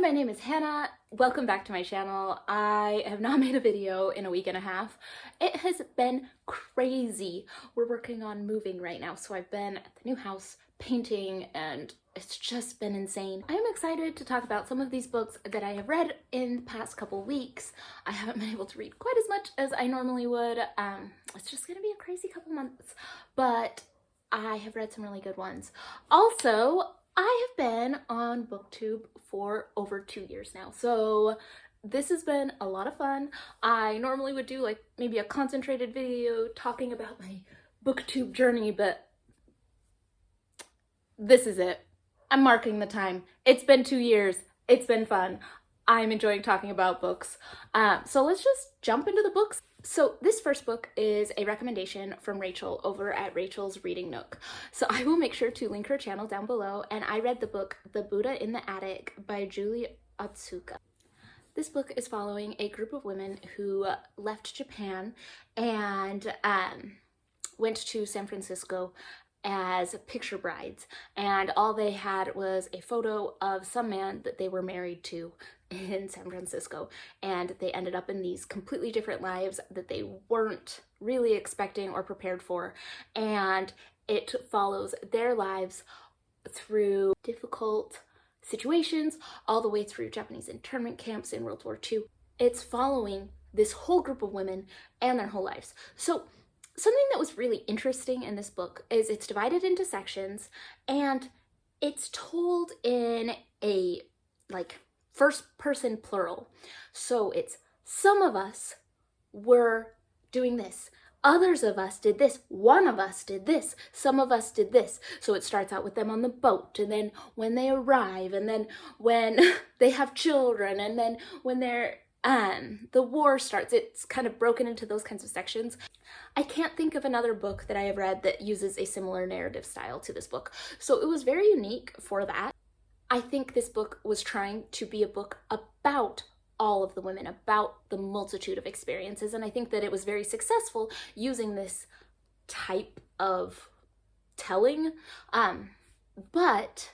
my name is Hannah. Welcome back to my channel. I have not made a video in a week and a half. It has been crazy. We're working on moving right now, so I've been at the new house painting and it's just been insane. I am excited to talk about some of these books that I have read in the past couple weeks. I haven't been able to read quite as much as I normally would. It's just gonna be a crazy couple months, but I have read some really good ones. Also, I have been on booktube for over 2 years now, so this has been a lot of fun. I normally would do like maybe a concentrated video talking about my booktube journey, but this is it. I'm marking the time. It's been 2 years. It's been fun. I'm enjoying talking about books. So let's just jump into the books. So this first book is a recommendation from Rachael over at Rachael's Reading Nook. So I will make sure to link her channel down below, and I read the book The Buddha in the Attic by Julie Otsuka. This book is following a group of women who left Japan and went to San Francisco as picture brides, and all they had was a photo of some man that they were married to in San Francisco, and they ended up in these completely different lives that they weren't really expecting or prepared for, and it follows their lives through difficult situations all the way through Japanese internment camps in World War II. It's following this whole group of women and their whole lives. So something that was really interesting in this book is it's divided into sections, and it's told in a first person plural. So it's some of us were doing this, others of us did this, one of us did this, some of us did this. So it starts out with them on the boat, and then when they arrive, and then when they have children, and then when they're the war starts. It's kind of broken into those kinds of sections. I can't think of another book that I have read that uses a similar narrative style to this book. So it was very unique for that. I think this book was trying to be a book about all of the women, about the multitude of experiences, and I think that it was very successful using this type of telling, but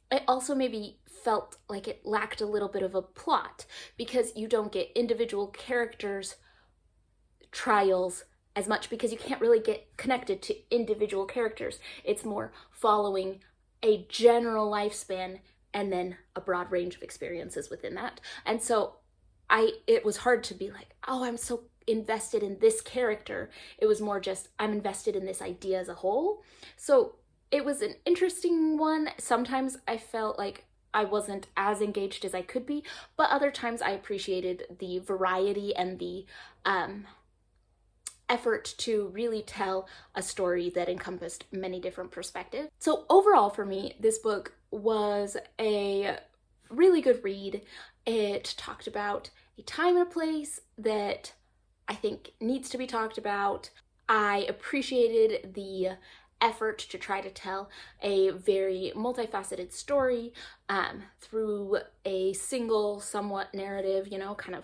it also maybe felt like it lacked a little bit of a plot because you don't get individual characters' trials as much because you can't really get connected to individual characters. It's more following a general lifespan and then a broad range of experiences within that. And so it was hard to be like, oh, I'm so invested in this character. It was more just, I'm invested in this idea as a whole. So it was an interesting one. Sometimes I felt like I wasn't as engaged as I could be, but other times I appreciated the variety and the effort to really tell a story that encompassed many different perspectives. So overall for me, this book was a really good read. It talked about a time and a place that I think needs to be talked about. I appreciated the effort to try to tell a very multifaceted story through a single somewhat narrative, you know, kind of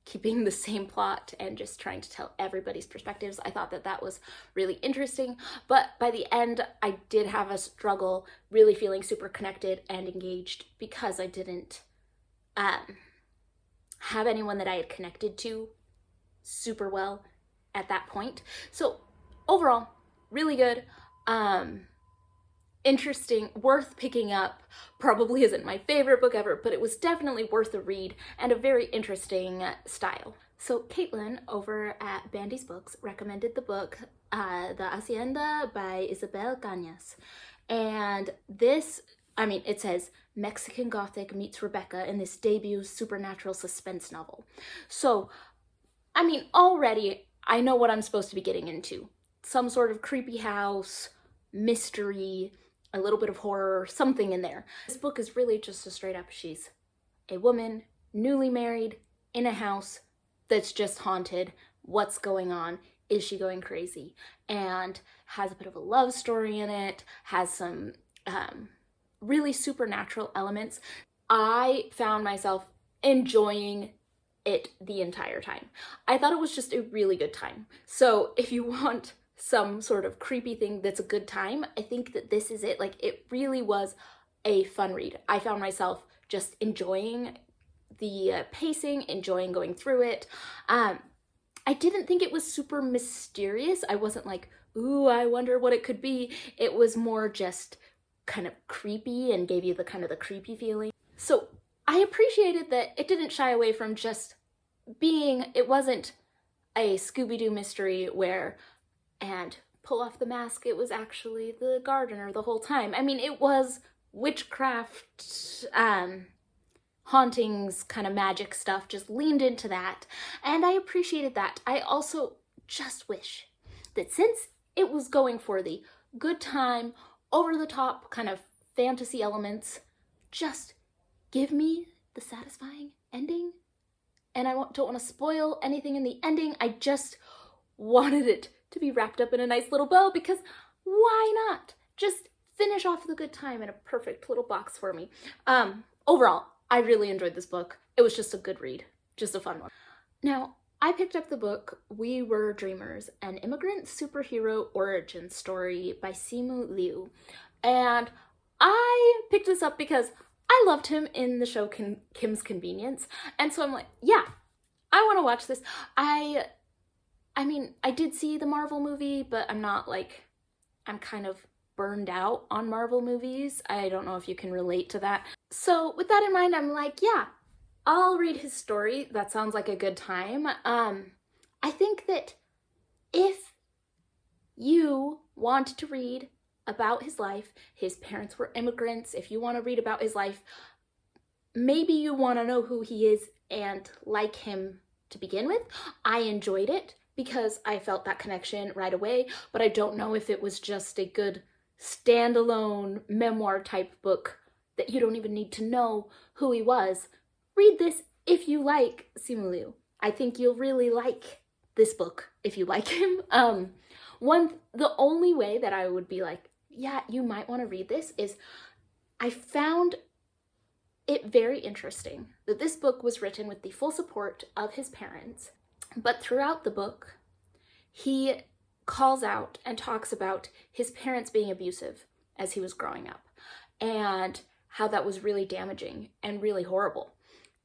keeping the same plot and just trying to tell everybody's perspectives. I thought that that was really interesting, but by the end I did have a struggle really feeling super connected and engaged because I didn't have anyone that I had connected to super well at that point. So overall, really good, interesting, worth picking up. Probably isn't my favorite book ever, but it was definitely worth a read and a very interesting style. So Caitlin over at Bandy's Books recommended the book The Hacienda by Isabel Cañas. And this, it says Mexican Gothic meets Rebecca in this debut supernatural suspense novel. So, already I know what I'm supposed to be getting into. Some sort of creepy house, mystery, a little bit of horror, something in there. This book is really just a straight up, she's a woman, newly married, in a house that's just haunted. What's going on? Is she going crazy? And has a bit of a love story in it, has some really supernatural elements. I found myself enjoying it the entire time. I thought it was just a really good time. So if you want some sort of creepy thing that's a good time, I think that this is it. Like, it really was a fun read. I found myself just enjoying the pacing, enjoying going through it. I didn't think it was super mysterious. I wasn't like, ooh, I wonder what it could be. It was more just kind of creepy and gave you the kind of the creepy feeling. So I appreciated that it didn't shy away from just being, it wasn't a Scooby-Doo mystery where, and pull off the mask, it was actually the gardener the whole time. I mean, it was witchcraft, hauntings, kind of magic stuff, just leaned into that, and I appreciated that. I also just wish that since it was going for the good time, over the top kind of fantasy elements, just give me the satisfying ending. And I don't want to spoil anything in the ending. I just wanted it to be wrapped up in a nice little bow, because why not? Just finish off the good time in a perfect little box for me. Overall, I really enjoyed this book. It was just a good read, just a fun one. Now, I picked up the book We Were Dreamers, an immigrant superhero origin story by Simu Liu. And I picked this up because I loved him in the show Kim's Convenience. And so I'm like, yeah, I want to watch this. I mean, I did see the Marvel movie, but I'm not like, I'm kind of burned out on Marvel movies. I don't know if you can relate to that. So with that in mind, I'm like, yeah, I'll read his story. That sounds like a good time. I think that if you want to read about his life, his parents were immigrants, if you want to read about his life, maybe you want to know who he is and like him to begin with. I enjoyed it because I felt that connection right away, but I don't know if it was just a good standalone memoir type book that you don't even need to know who he was. Read this if you like Simu Liu. I think you'll really like this book if you like him. The only way that I would be like, yeah, you might want to read this is I found it very interesting that this book was written with the full support of his parents, but throughout the book, he calls out and talks about his parents being abusive as he was growing up and how that was really damaging and really horrible.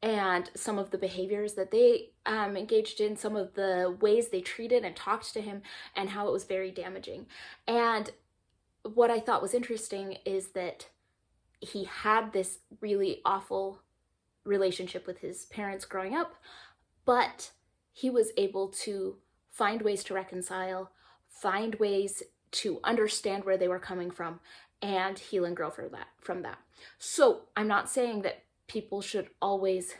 And some of the behaviors that they engaged in, some of the ways they treated and talked to him, and how it was very damaging. And what I thought was interesting is that he had this really awful relationship with his parents growing up, but he was able to find ways to reconcile, find ways to understand where they were coming from, and heal and grow from that. So I'm not saying that people should always,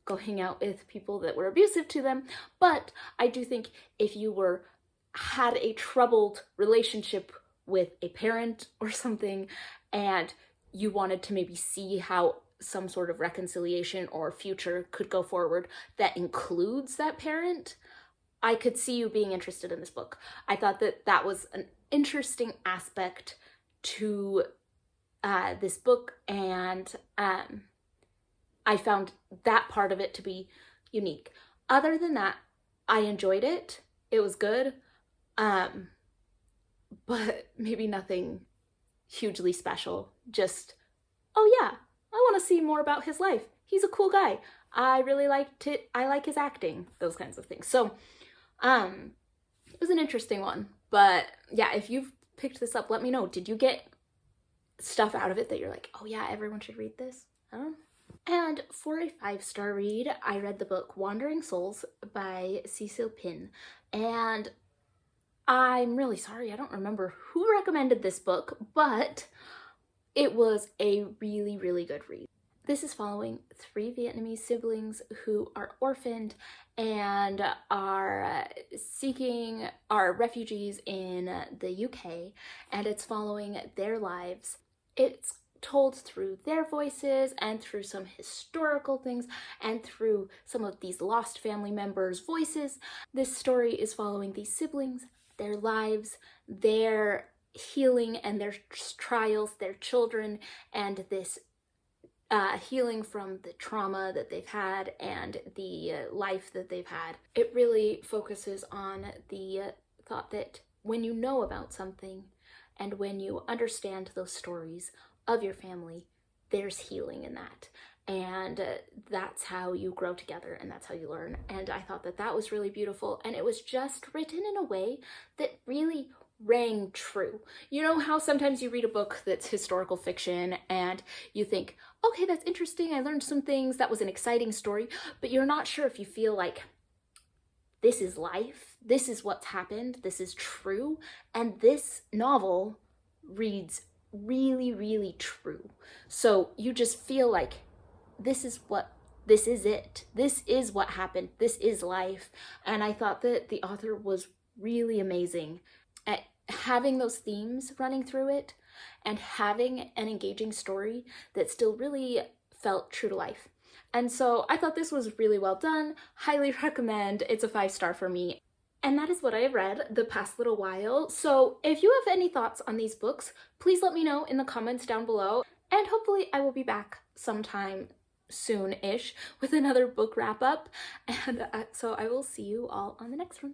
go hang out with people that were abusive to them, but I do think if you had a troubled relationship with a parent or something, and you wanted to maybe see how some sort of reconciliation or future could go forward that includes that parent, I could see you being interested in this book. I thought that that was an interesting aspect to this book, and I found that part of it to be unique. Other than that, I enjoyed it. It was good, but maybe nothing hugely special. Just, oh yeah, I want to see more about his life. He's a cool guy. I really liked it. I like his acting, those kinds of things. So, it was an interesting one. But yeah, if you've picked this up, let me know. Did you get stuff out of it that you're like, oh yeah, everyone should read this? I don't know. And for a 5-star read, I read the book Wandering Souls by Cecil Pin. And I'm really sorry, I don't remember who recommended this book, but it was a really, really good read. This is following 3 Vietnamese siblings who are orphaned and are refugees in the UK, and it's following their lives. It's told through their voices and through some historical things and through some of these lost family members' voices. This story is following these siblings, their lives, their healing and their trials, their children, and this healing from the trauma that they've had and the life that they've had. It really focuses on the thought that when you know about something and when you understand those stories of your family, there's healing in that. And that's how you grow together, and that's how you learn. And I thought that that was really beautiful, and it was just written in a way that really rang true. You know how sometimes you read a book that's historical fiction and you think, okay, that's interesting, I learned some things, that was an exciting story, but you're not sure if you feel like this is life, this is what's happened, this is true. And this novel reads really, really true. So you just feel like this is it. This is what happened. This is life. And I thought that the author was really amazing at having those themes running through it and having an engaging story that still really felt true to life. And so I thought this was really well done. Highly recommend. It's a 5-star for me. And that is what I have read the past little while. So if you have any thoughts on these books, please let me know in the comments down below. And hopefully I will be back sometime soon-ish with another book wrap-up. And so I will see you all on the next one.